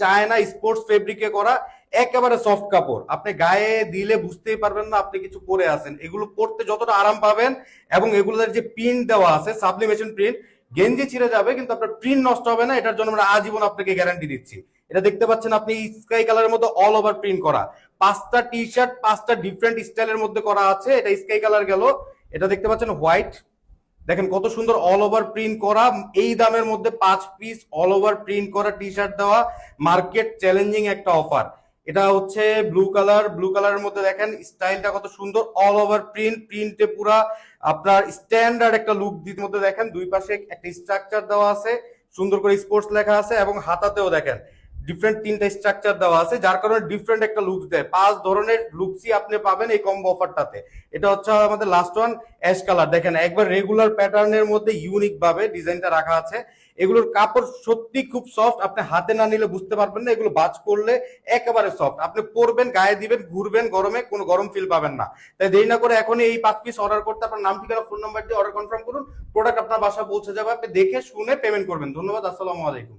China sports ফেব্রিকে করা, একেবারে soft কাপড়, আপনি গায়ে দিলে বুঝতেই পারবেন না আপনি কিছু পরে আছেন। এগুলো পরতে যতটা আরাম পাবেন, এবং এগুলোর যে প্রিন্ট দেওয়া আছে সাবলিমেশন প্রিন্ট, গেঞ্জি ছিঁড়ে যাবে কিন্তু আপনার প্রিন্ট নষ্ট হবে না, এটার জন্য আমরা আজীবন আপনাকে গ্যারান্টি দিচ্ছি। এটা দেখতে পাচ্ছেন আপনি স্কাই কালারের মধ্যে অল ওভার প্রিন্ট করা, 5টা টি শার্ট 5টা ডিফারেন্ট স্টাইলের মধ্যে করা আছে। এটা স্কাই কালার গেল, এটা দেখতে পাচ্ছেন হোয়াইট, দেখেন কত সুন্দর অল ওভার প্রিন্ট করা। এই দামের মধ্যে 5 পিস অল ওভার প্রিন্ট করা টি শার্ট দেওয়া মার্কেট চ্যালেঞ্জিং একটা অফার। এটা হচ্ছে ব্লু কালার, ব্লু কালারের মধ্যে দেখেন স্টাইলটা কত সুন্দর, অল ওভার প্রিন্ট, প্রিন্টে পুরা আপনার স্ট্যান্ডার্ড একটা লুক দিতে মধ্যে দেখেন দুই পাশে একটা স্ট্রাকচার দেওয়া আছে, সুন্দর করে স্পোর্টস লেখা আছে, এবং হাতাতেও দেখেন ডিফারেন্ট 3টা স্ট্রাকচার দেওয়া আছে, যার কারণে ডিফারেন্ট একটা লুকস দেয়। 5 ধরনের লুকসই আপনি পাবেন এই কম্বো অফারটাতে। এটা হচ্ছে আমাদের লাস্ট ওয়ান, অ্যাশ কালার, দেখেন একবার রেগুলার প্যাটার্নের মধ্যে ইউনিক ভাবে ডিজাইনটা রাখা আছে। এগুলোর কাপড় সত্যি খুব সফট, আপনি হাতে না নিলে বুঝতে পারবেন না, এগুলো বাজ করলে একেবারে সফট, আপনি পরবেন গায়ে দিবেন ঘুরবেন, গরমে কোনো গরম ফিল পাবেন না। তাই দেরি না করে এখনই এই 5 পিস অর্ডার করতে আপনার নাম ঠিকানা ফোন নাম্বার দিয়ে অর্ডার কনফার্ম করুন, প্রোডাক্ট আপনার বাসা পৌঁছে যাবে, আপনি দেখে শুনে পেমেন্ট করবেন। ধন্যবাদ, আসসালামু আলাইকুম।